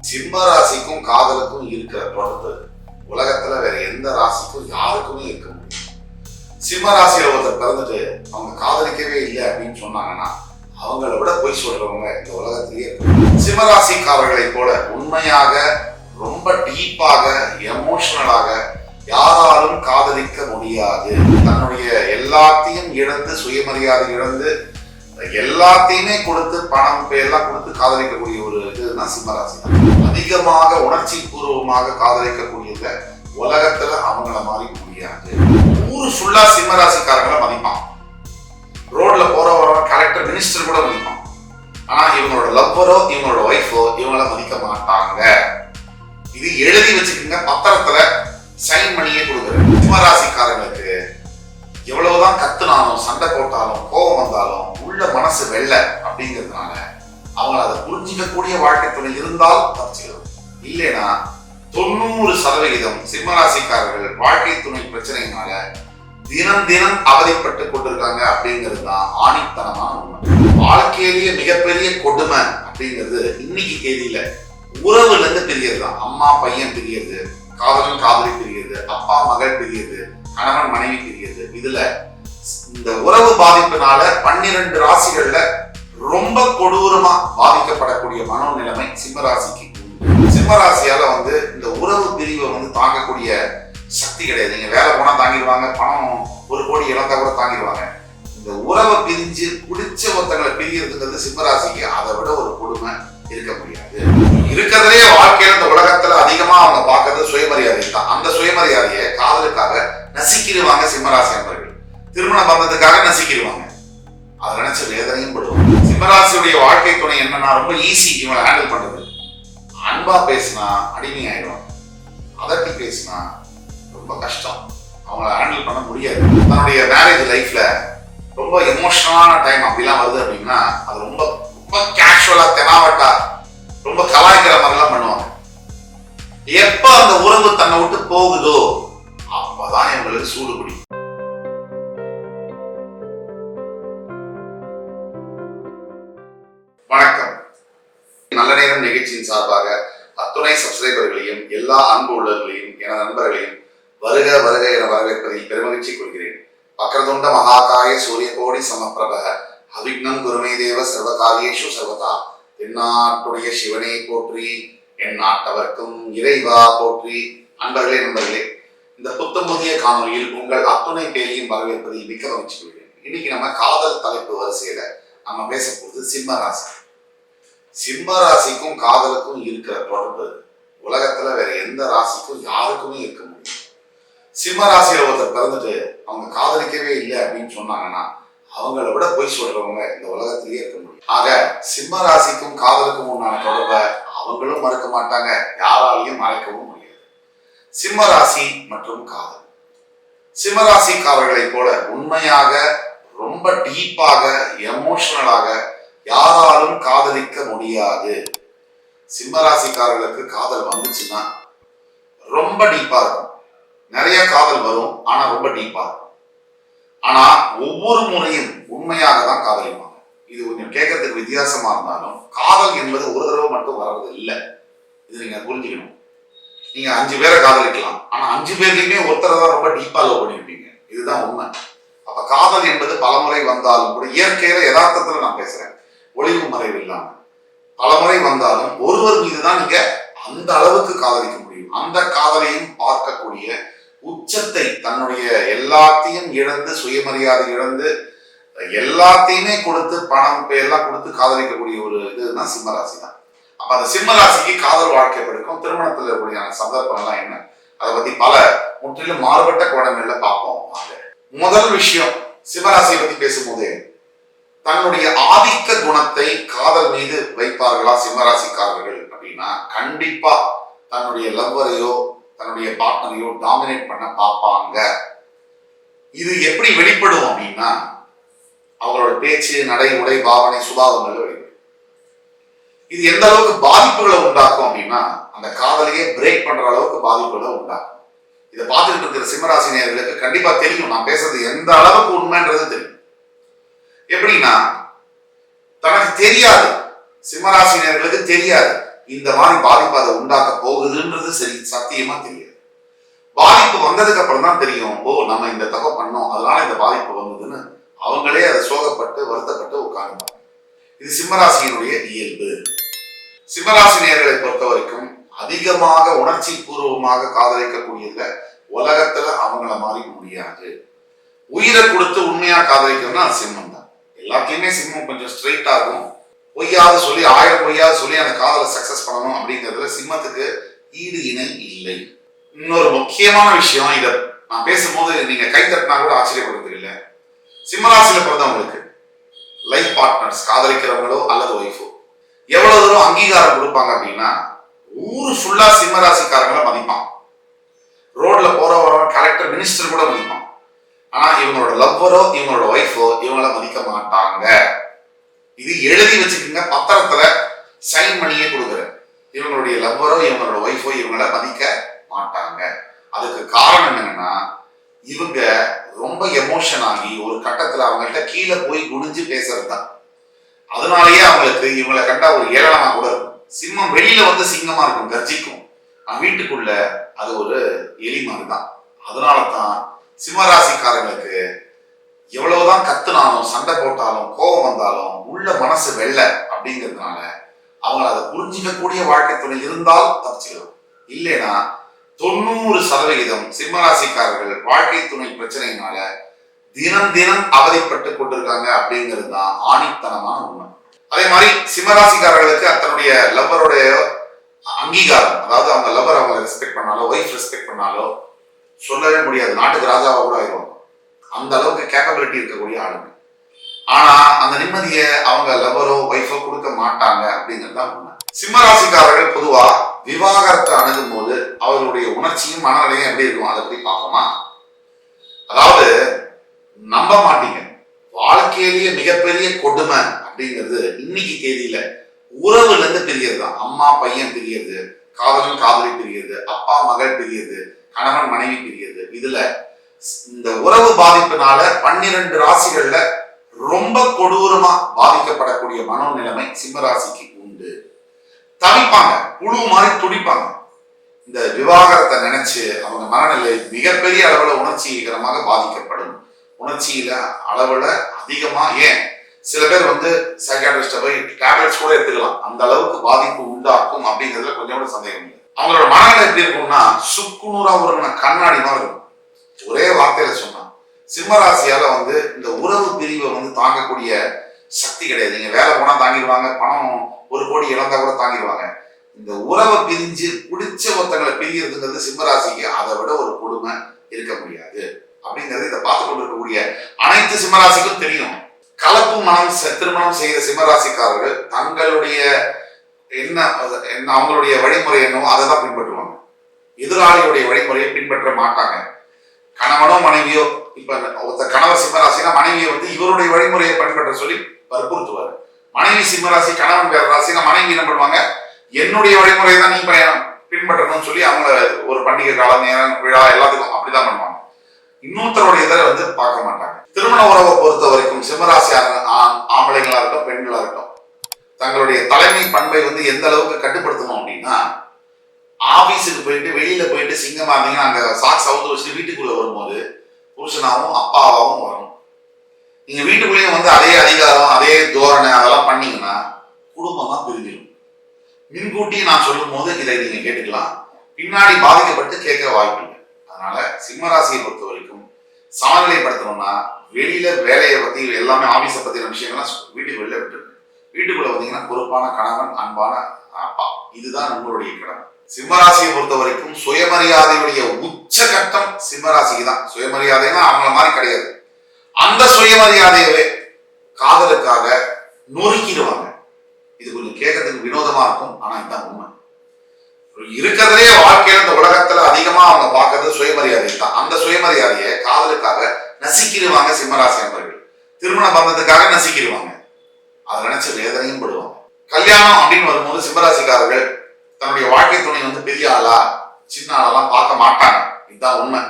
சிம்ம ராசிக்கும் காதலுக்கும் இருக்கிற தொடர்பு உலகத்துல வேற எந்த ராசிக்கும் யாருக்குமே இருக்க முடியும். சிம்ம ராசியில ஒருத்தர் பிறந்துட்டு அவங்க காதலிக்கவே இல்லை அப்படின்னு சொன்னாங்கன்னா அவங்கள விட போய் சொல்றவங்க இந்த உலகத்திலேயே இருக்கு. சிம்ம ராசிக்காரர்களை போல உண்மையாக ரொம்ப டீப்பாக எமோஷனலாக யாராலும் காதலிக்க முடியாது. தன்னுடைய எல்லாத்தையும் இழந்து சுயமரியாதை இழந்து எல்லாத்தையுமே கொடுத்து பணம் எல்லாம் கொடுத்து காதலிக்கக்கூடிய ஒரு இதுனா சிம்மராசி தான். அதிகமாக உணர்ச்சி பூர்வமாக காதலிக்கக்கூடியத உலகத்துல அவங்கள மாதிரி முடியாது. ஊரு ஃபுல்லா சிம்மராசிக்காரங்களை மதிப்பான். ரோட்ல போறவங்க கலெக்டர் மினிஸ்டர் கூட மதிப்பான். ஆனா இவங்களோட லவ்வரோ இவங்களோட ஒய்ஃபோ இவங்கள மதிக்க மாட்டாங்க. இது எழுதி வச்சுக்கோங்க, பத்திரத்துல சைன் பண்ணியே கொடுக்குறேன். சிம்மராசிக்காரங்களுக்கு எவ்வளவுதான் கத்துனாலும் சண்டை போட்டாலும் கோபம் வந்தாலும் உள்ள மனசு வெள்ள அப்படிங்கிறதுனால அவங்களை அதை புரிஞ்சிக்கக்கூடிய வாழ்க்கை துணை இருந்தால் தப்பிச்சுக்கணும். இல்லைன்னா 90% சிம்மராசிக்காரர்கள் வாழ்க்கை துணை பிரச்சனையினால தினம் தினம் அவதிப்பட்டு கொண்டிருக்காங்க அப்படிங்கிறது தான் ஆணித்தனமான உண்மை. வாழ்க்கையிலேயே மிகப்பெரிய கொடுமை அப்படிங்கிறது இன்னைக்கு தேதியில உறவுல இருந்து பிரியறது தான். அம்மா பையன் பிரியறது, காதலன் காதலி பிரியறது, அப்பா மகள் பிரியறது, கணவன் மனைவி பிரியறது. இதுல இந்த உறவு பாதிப்பினால 12 ராசிகள்ல ரொம்ப கொடூரமா பாதிக்கப்படக்கூடிய மனோநிலைமை சிம்மராசிக்கு. சிம்மராசியால இந்த உறவு பிரிவை தாங்கக்கூடிய சக்தி கிடையாது. நீங்க வேலை போனா தாங்கிடுவாங்க, பணம் 1 கோடி இழந்தா கூட தாங்கிடுவாங்க. இந்த உறவை பிரிஞ்சு பிடிச்ச ஒருத்தங்களை பிரியறதுங்கிறது சிம்மராசிக்கு அதை விட ஒரு கொடுமை இருக்க முடியாது. இருக்கிறதுலே வாழ்க்கையில இந்த உலகத்துல அதிகமா அவங்க பார்க்கறது சுயமரியாதை தான். அந்த சுயமரியாதையை காதலுக்காக நசிக்கிடுவாங்க சிம்மராசி நண்பர்கள். திருமண பந்தத்துக்காக நசிக்கிடுவாங்க. அதை நினைச்சு வேதனையும் படுவாங்க. சிம்மராசியுடைய வாழ்க்கை துணை என்னன்னா ரொம்ப ஈஸி இவங்களை ஹேண்டில் பண்றது. அன்பா பேசினா அடிமை ஆயிடுவாங்க, அதட்டி பேசினா ரொம்ப கஷ்டம், அவங்கள ஹேண்டில் பண்ண முடியாது. தன்னுடைய மேரேஜ் லைஃப்ல ரொம்ப எமோஷனலான டைம் அப்படிலாம் வருது அப்படின்னா அது ரொம்ப ரொம்ப கேஷுவலா தெனாவட்டா ரொம்ப கலாய்க்கிற மாதிரிலாம் பண்ணுவாங்க. எப்ப அந்த உறவு தன்னை விட்டு போகுதோ அப்பதான் எங்களுக்கு சூடு பிடிக்கும். வணக்கம். நல்ல நேரம் நிகழ்ச்சியின் சார்பாக அத்துணை சப்ஸ்கிரைபர்களையும் எல்லா அன்பு உள்ளவர்களையும் எனது நண்பர்களையும் வருக வருக என வரவேற்பதில் பெருமகிழ்ச்சி கொள்கிறேன். வக்ரதுண்ட மகாகாய சூரிய கோடி சமப்பிரப அவிக்னம் குருமே தேவ சர்வகாரியேஷு சர்வதா. தென்னாட்டுடைய சிவனை போற்றி, என் நாட்டவர்க்கும் இறைவா போற்றி. அன்பர்களே நண்பர்களே, இந்த புத்தம் புதிய காணொலியில் உங்கள் அத்துணை பேரையும் வரவேற்பதில் மிக்க மகிழ்ச்சி கொள்கிறேன். இன்னைக்கு நம்ம காதல் தலைப்பு வரிசையில நம்ம பேச போகுது சிம்ம ராசி. சிம்ம ராசிக்கும் காதலுக்கும் இருக்கிற தொடர்பு உலகத்துல வேற எந்த ராசிக்கும் யாருக்குமே இருக்க முடியும். சிம்ம ராசியில ஒருத்தர் பிறந்துட்டு அவங்க காதலிக்கவே இல்லை அப்படின்னு சொன்னாங்கன்னா அவங்கள விட போய் சொல்றவங்க இந்த உலகத்திலேயே இருக்க முடியும். ஆக சிம்ம ராசிக்கும் காதலுக்கும் உண்டான தொடர்பை அவங்களும் மறுக்க மாட்டாங்க, யாராலையும் மறைக்கவும் முடியாது. சிம்ம ராசி மற்றும் காதல். சிம்ம ராசிக்காரர்களை போல உண்மையாக ரொம்ப டீப்பாக எமோஷனலாக யாராலும் காதலிக்க முடியாது. சிம்ம ராசிக்காரர்களுக்கு காதல் வந்துச்சுன்னா ரொம்ப டீப்பா இருக்கும். நிறைய காதல் வரும், ஆனா ரொம்ப டீப்பா இருக்கும். ஆனா ஒவ்வொரு முறையும் உண்மையாக தான் காதலிப்பாங்க. இது கொஞ்சம் கேட்கறதுக்கு வித்தியாசமா இருந்தாலும் காதல் என்பது ஒரு தடவை மட்டும் வர்றது இல்லை. இது நீங்க புரிஞ்சுக்கணும். நீங்க 5 பேரை காதலிக்கலாம், ஆனா 5 பேர்லயுமே ஒருத்தரை தான் ரொம்ப டீப்பா லவ் பண்ணிருப்பீங்க. இதுதான் உண்மை. அப்ப காதல் என்பது பலமுறை வந்தாலும் கூட இயற்கையில யதார்த்தத்துல நான் பேசுறேன், ஒளிவு மறைவு இல்லாம பலமுறை வந்தாலும் ஒருவர் மீதுதான் நீங்க அந்த அளவுக்கு காதலிக்க முடியும். அந்த காதலையும் பார்க்கக்கூடிய உச்சத்தை தன்னுடைய எல்லாத்தையும் இழந்து சுயமரியாதை இழந்து எல்லாத்தையுமே கொடுத்து பணம் எல்லாம் கொடுத்து காதலிக்கக்கூடிய ஒரு இதுனா சிம்மராசி தான். அப்ப அந்த சிம்மராசிக்கு காதல் வாழ்க்கை பிடிக்கும். திருமணத்தில் இருக்கக்கூடிய சந்தர்ப்பம்லாம் என்ன, அதை பத்தி பல முற்றிலும் மாறுபட்ட கோணங்கள்ல பார்ப்போம். முதல் விஷயம், சிம்மராசியை பத்தி பேசும்போதே தன்னுடைய ஆதிக்க குணத்தை காதல் மீது வைப்பார்களா சிம்மராசிக்காரர்கள் அப்படின்னா கண்டிப்பா தன்னுடைய லவ்வரையோ தன்னுடைய பார்ட்னரையோ டாமினேட் பண்ண பார்ப்பாங்க. இது எப்படி வெளிப்படும் அப்படின்னா அவங்களோட பேச்சு, நடை, உடை, பாவனை, சுபாவங்கள் வெளிப்படும். இது எந்த அளவுக்கு பாதிப்புகளை உண்டாக்கும் அப்படின்னா அந்த காதலையே பிரேக் பண்ற அளவுக்கு பாதிப்புகளை உண்டாக்கும். இதை பார்த்துட்டு இருக்கிற சிம்மராசி நேயர்களுக்கு கண்டிப்பா தெரியும் நான் பேசுறது எந்த அளவுக்கு உண்மைன்றது தெரியும். எப்படின்னா தனக்கு தெரியாது, சிம்மராசி நேயர்களுக்கு தெரியாது இந்த மாதிரி பாதிப்பு அதை உண்டாக்க போகுதுன்றது சரி சத்தியமா தெரியாது. பாதிப்பு வந்ததுக்கு அப்புறம் தான் தெரியும், ஓ நம்ம இந்த தகவல் பண்ணோம் அதனால இந்த பாதிப்பு வந்ததுன்னு அவங்களே அதை சோகப்பட்டு வருத்தப்பட்டு உட்கார்ந்தாங்க. இது சிம்மராசியினுடைய இயல்பு. சிம்மராசி நேயர்களை பொறுத்த வரைக்கும் அதிகமாக உணர்ச்சி பூர்வமாக காதலிக்கக்கூடியதுல உலகத்துல அவங்கள மாதிரி முடியாது. உயிரை கொடுத்து உண்மையா காதலிக்கிறதுனா அது சிம்மம் தான். எல்லாத்தையுமே சிம்மம் கொஞ்சம் ஸ்ட்ரெயிட் ஆகும். பொய்யாவது சொல்லி 1000 பொய்யாவது சொல்லி அந்த காதலை சக்சஸ் பண்ணணும் அப்படிங்கிறதுல சிம்மத்துக்கு ஈடு இணை இல்லை. இன்னொரு முக்கியமான விஷயம், இதை நான் பேசும்போது நீங்க கை தட்டினா கூட ஆச்சரியப்படுறது இல்லை. சிம்மராசியில பிறந்தவங்களுக்கு லைஃப் பார்ட்னர்ஸ் காதலிக்கிறவங்களோ அல்லது ஒய்ஃபோ எவ்வளவு தூரம் அங்கீகாரம் கொடுப்பாங்க அப்படின்னா, ஊரு ஃபுல்லா சிம்மராசிக்காரங்களை மதிப்பான். ரோட்ல போறவங்க கலெக்டர் மினிஸ்டர் கூட மதிப்பான். ஆனா இவங்களோட லவ்வரோ இவங்களோட ஒய்ஃபோ இவங்கள மதிக்க மாட்டாங்க. இது எழுதி வச்சுக்கோங்க, பத்திரத்துல சைன் பண்ணியே கொடுக்குறேன். இவங்களுடைய லவ்வரோ இவங்களோட ஒய்ஃபோ இவங்கள மதிக்க மாட்டாங்க. அதுக்கு காரணம் என்னன்னா, இவங்க ரொம்ப எமோஷன் ஆகி ஒரு கட்டத்துல அவங்கள்ட்ட கீழே போய் குனிஞ்சு பேசுறது தான். அதனாலேயே அவங்களுக்கு இவங்களை கண்டா ஒரு ஏளனமா கூட இருக்கும். சிம்மம் வெளியில வந்து சிங்கமா இருக்கும், கர்ஜிக்கும். வீட்டுக்குள்ள அது ஒரு எலி மாதிரி தான். அதனாலதான் சிம்மராசிக்காரங்களுக்கு எவ்வளவுதான் கத்துனாலும் சண்டை போட்டாலும் கோபம் வந்தாலும் உள்ள மனசு வெள்ள அப்படிங்கிறதுனால அவங்க அதை புரிஞ்சிக்கக்கூடிய வாழ்க்கை துணை இருந்தால் தப்பிச்சுக்கலாம். இல்லைன்னா 90% சிம்மராசிக்காரர்கள் வாழ்க்கை துணை பிரச்சனையினால தினம் தினம் அவதிப்பட்டு கொண்டிருக்காங்க அப்படிங்கிறது தான் ஆணித்தனமான உண்மை. அதே மாதிரி சிம்மராசிக்காரர்களுக்கு தன்னுடைய லவ்வருடைய அங்கீகாரம், அதாவது அவங்க லவ்வர் அவங்க ரெஸ்பெக்ட் பண்ணாலோ ஒய்ஃப் ரெஸ்பெக்ட் பண்ணாலோ சொல்லவே முடியாது. நாட்டுக்கு ராஜாவா கூட ஆயிடுவாங்க. அந்த அளவுக்கு கேப்பபிலிட்டி இருக்கக்கூடிய ஆளுங்க. ஆனா அந்த நிம்மதியை அவங்க லவ்வரோ ஒய்ஃபோ கொடுக்க மாட்டாங்க அப்படிங்கிறது தான் உண்மை. சிம்மராசிக்காரர்கள் பொதுவா விவாகரத்தை அணுகும் போது அவர்களுடைய உணர்ச்சியும் மனநிலையும் எப்படி இருக்கும் அதை பத்தி பார்ப்போமா? அதாவது நம்ப மாட்டீங்க, வாழ்க்கையிலேயே மிகப்பெரிய கொடுமை அப்படிங்கிறது இன்னைக்கு தேதியில உறவுல இருந்து பிரியறது தான். அம்மா பையன் பிரியறது, காதலன் காதலி பிரியறது, அப்பா மகள் பிரியறது, கணவன் மனைவி பிரியறது. இதுல இந்த உறவு பாதிப்பினால 12 ராசிகள்ல ரொம்ப கொடூரமா பாதிக்கப்படக்கூடிய மனோநிலைமை சிம்மராசிக்கு உண்டு. தவிப்பாங்க, புழு மாதிரி துடிப்பாங்க. இந்த விவாகரத்தை நினைச்சு அவங்க மனநிலை மிகப்பெரிய அளவுல உணர்ச்சிகரமாக பாதிக்கப்படும். உணர்ச்சியில அளவுல அதிகமா, ஏன் சில பேர் வந்து சைக்காட்ரிஸ்ட போய் டேப்லெட்ஸ் கூட எடுத்துக்கலாம், அந்த அளவுக்கு பாதிப்பு உண்டாக்கும் அப்படிங்கிறதுல கொஞ்சம் கூட சந்தேகம் இல்லை. அவங்களோட மனநிலை எப்படி இருக்கும்னா சுக்குநூறா ஒரு கண்ணாடி மாதிரி இருக்கும். ஒரே வார்த்தையில சொன்னா சிம்மராசியால வந்து இந்த உறவு பிரிவை வந்து தாங்கக்கூடிய சக்தி கிடையாது. நீங்க வேலை போனா தாங்கிடுவாங்க, பணம் 1 கோடி இழந்தா கூட தாங்கிடுவாங்க. இந்த உறவை பிரிஞ்சு பிடிச்ச ஒருத்தங்களை பிரிகிறதுங்கிறது சிம்மராசிக்கு அதை விட ஒரு கொடுமை இருக்க முடியாது அப்படிங்கிறது இதை பார்த்து கொண்டு இருக்கக்கூடிய அனைத்து சிம்மராசிக்கும் தெரியும். கலப்பு மனம் திருமணம் செய்த சிம்மராசிக்காரர்கள் தங்களுடைய என்ன அவங்களுடைய வழிமுறை என்னவோ அதை தான் பின்பற்றுவாங்க. எதிராளியுடைய வழிமுறையை பின்பற்ற மாட்டாங்க. கணவனோ மனைவியோ, இப்ப ஒருத்த கணவர் சிம்மராசினா மனைவியை வந்து இவருடைய வழிமுறையை பின்பற்ற சொல்லி வற்புறுத்துவார். மனைவி சிம்மராசி கணவன் வேற ராசினா மனைவி என்ன பண்ணுவாங்க, என்னுடைய வழிமுறையை தான் நீ பின்பற்றணும்னு சொல்லி அவங்கள ஒரு பண்டிகை காலம் நேரம் விழா எல்லாத்துக்கும் அப்படிதான் பண்ணுவாங்க. இன்னொருத்தருடைய இதை வந்து பார்க்க மாட்டாங்க. திருமண உறவை பொறுத்த வரைக்கும் சிம்மராசி ஆம்பளைங்களா இருக்கட்டும் பெண்களா இருக்கட்டும் தங்களுடைய தலைமை பண்பை வந்து எந்த அளவுக்கு கட்டுப்படுத்தணும் அப்படின்னா, ஆபீஸுக்கு போயிட்டு வெளியில போயிட்டு சிங்கமா இருந்தீங்கன்னா அங்க சாக்ஸ் அவுத்து வச்சுட்டு வீட்டுக்குள்ள வரும்போது புருஷனாவும் அப்பாவாவும் வரணும். நீங்க வீட்டுக்குள்ளேயும் வந்து அதே அதிகாரம் அதே தோரணை அதெல்லாம் பண்ணீங்கன்னா குடும்பம் தான் பிரிஞ்சிடும். முன்கூட்டி நான் சொல்லும் போது இதை நீங்க கேட்டுக்கலாம், பின்னாடி பாதிக்கப்பட்டு கேட்க வாய்ப்பு இல்லை. அதனால சிம்மராசியை பொறுத்த வரைக்கும் சமநிலைப்படுத்தணும்னா வெளியில வேலையை பத்தி எல்லாமே ஆபீஸை பத்தின விஷயங்கள்லாம் வீட்டுக்கு வெளில விட்டுருக்கு. வீட்டுக்குள்ள வந்தீங்கன்னா பொறுப்பான கணவன் அன்பான அப்பா, இதுதான் நம்மளுடைய கடமை. சிம்மராசியை பொறுத்த வரைக்கும் சுயமரியாதையுடைய உச்சகட்டம் சிம்மராசிக்கு தான். சுயமரியாதைன்னா அவங்கள மாதிரி கிடையாது. அந்த சுயமரியாதையவே காதலுக்காக நொறுக்கிடுவாங்க. இது கொஞ்சம் கேட்கறதுக்கு வினோதமா இருக்கும், ஆனா இதுதான் உண்மை. இருக்கிறதுலே வாழ்க்கையில இந்த உலகத்துல அதிகமா அவங்க பார்க்கறது சுயமரியாதை தான். அந்த சுயமரியாதையை காதலுக்காக நசிக்கிடுவாங்க சிம்மராசி நண்பர்கள். திருமண பந்தத்துக்காக நசிக்கிடுவாங்க. அதை நினைச்சு வேதனையும் படுவாங்க. கல்யாணம் அப்படின்னு வரும்போது சிம்மராசிக்காரர்கள் தன்னுடைய வாழ்க்கை துணை வந்து பெரிய ஆளா சின்ன ஆளெல்லாம் பார்க்க மாட்டாங்க. இதுதான் உண்மை.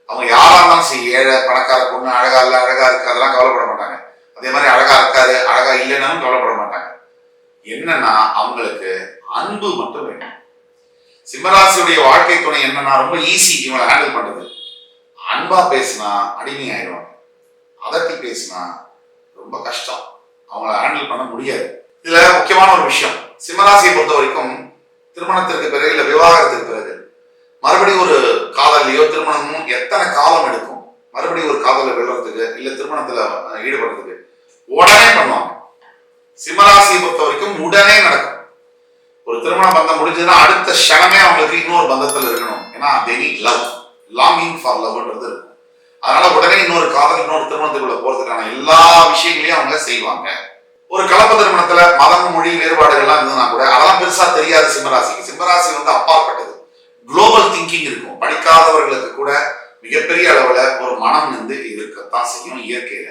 அவங்க யாரா இருந்தாலும் சரி, ஏழை பணக்கார பொண்ணு அழகா இல்ல அழகா இருக்கு அதெல்லாம் கவலைப்பட மாட்டாங்க. அதே மாதிரி அழகா இருக்காரு அழகா இல்லைன்னாலும் கவலைப்பட மாட்டாங்க. என்னன்னா அவங்களுக்கு அன்பு மட்டும் வேண்டும். சிம்மராசியுடைய வாழ்க்கை துணை என்னன்னா ரொம்ப ஈஸி இவங்களை ஹேண்டில் பண்றது. அன்பா பேசினா அடிமை ஆயிடுவாங்க, அதட்டி பேசினா ரொம்ப கஷ்டம், அவங்கள ஹேண்டில் பண்ண முடியாது. இதுல முக்கியமான ஒரு விஷயம், சிம்மராசியை பொறுத்த வரைக்கும் திருமணத்திற்கு பிறகு இல்ல விவாகரத்துக்கு பிறகு மறுபடியும் ஒரு காதலையோ திருமணமும் எத்தனை காலம் எடுக்கும், மறுபடியும் ஒரு காதலை விழுறதுக்கு இல்ல திருமணத்துல ஈடுபடுறதுக்கு உடனே பண்ணுவாங்க. சிம்மராசியை பொறுத்த வரைக்கும் உடனே நடக்கும். ஒரு திருமண பந்தம் முடிஞ்சதுன்னா அடுத்த க்ஷணமே அவங்களுக்கு இன்னொரு பந்தத்தில் இருக்கணும். ஏன்னா they need love, longing for loveன்றது இருக்கும். அதனால உடனே இன்னொரு காதல் இன்னொரு திருமணத்துக்குள்ள போறதுக்கான எல்லா விஷயங்களையும் அவங்க செய்வாங்க. ஒரு கலப்பு திருமணத்துல மதம் மொழி வேறுபாடுகள்லாம் இருந்ததுன்னா கூட அதெல்லாம் பெருசா தெரியாது சிம்மராசிக்கு. சிம்மராசி அப்பாற்பட்டது, குளோபல் திங்கிங் இருக்கும். படிக்காதவர்களுக்கு கூட மிகப்பெரிய அளவுல ஒரு மனம் இருக்கத்தான் செய்யும் இயற்கையில.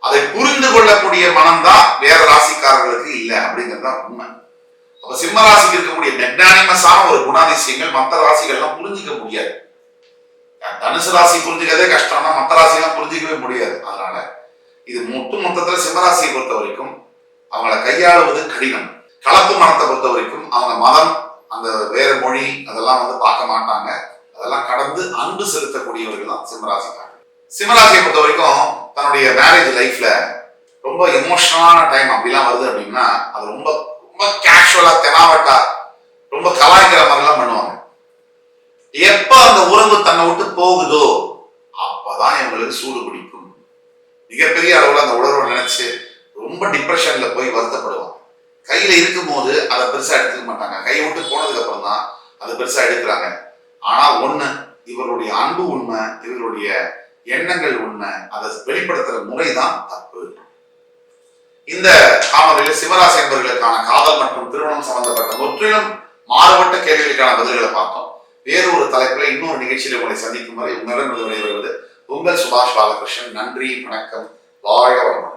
அதை புரிந்து கொள்ளக்கூடிய மனம் தான் வேற ராசிக்காரர்களுக்கு இல்லை அப்படிங்கிறது தான் உண்மை. அப்ப சிம்ம ராசிக்கு இருக்கக்கூடிய மெக்னானிமஸான ஒரு குணாதிசயங்கள் மற்ற ராசிகள்லாம் புரிஞ்சிக்க முடியாது. தனுசு ராசி புரிஞ்சுக்கிறதே கஷ்டம்னா மற்ற ராசியெல்லாம் புரிஞ்சிக்கவே முடியாது. அதனால இது மொத்தத்துல சிம்மராசியை பொறுத்த வரைக்கும் அவங்கள கையாளுவது கடினம். கலப்பு மனத்தை பொறுத்த வரைக்கும் அவங்க மதம் அந்த வேற மொழி அதெல்லாம் பார்க்க மாட்டாங்க. அதெல்லாம் கடந்து அன்பு செலுத்தக்கூடியவர்கள் தான் சிம்மராசிக்காரங்க. சிம்மராசியை பொறுத்த வரைக்கும் தன்னுடைய மேரேஜ் லைஃப்ல ரொம்ப எமோஷனலான டைம் அப்படிலாம் வருது அப்படின்னா அது ரொம்ப ரொம்ப கேஷுவலா தெனாவட்டா ரொம்ப கலாய்க்கிற மாதிரிலாம் பண்ணுவாங்க. எப்ப அந்த உறவு தன்னை விட்டு போகுதோ அப்பதான் இவங்களுக்கு சூடு பிடிக்கும். மிகப்பெரிய அளவுல அந்த உணர்வை நினைச்சு ரொம்ப டிப்ரெஷன்ல போய் வருத்தப்படுவாங்க. கையில இருக்கும் போது அதை பெருசா எடுத்துக்க மாட்டாங்க, கையை விட்டு போனதுக்கு அப்புறம் தான் அதை பெருசா எடுக்கிறாங்க. ஆனா ஒண்ணு, இவருடைய அன்பு உண்மை, இவருடைய எண்ணங்கள் உண்மை, அதை வெளிப்படுத்துற முறைதான் தப்பு. இந்த காணொலியில் சிம்மராசி என்பவர்களுக்கான காதல் மற்றும் திருமணம் சம்பந்தப்பட்ட முற்றிலும் மாறுபட்ட கேள்விகளுக்கான பதில்களை பார்த்தோம். வேறு ஒரு தலைப்பில் இன்னொரு நிகழ்ச்சியில் உங்களை சந்திக்கும் வரை உங்களிடம் விடைபெறுவது உங்கள் சுபாஷ் பாலகிருஷ்ணன். நன்றி, வணக்கம், வாழ்க வளமுடன்.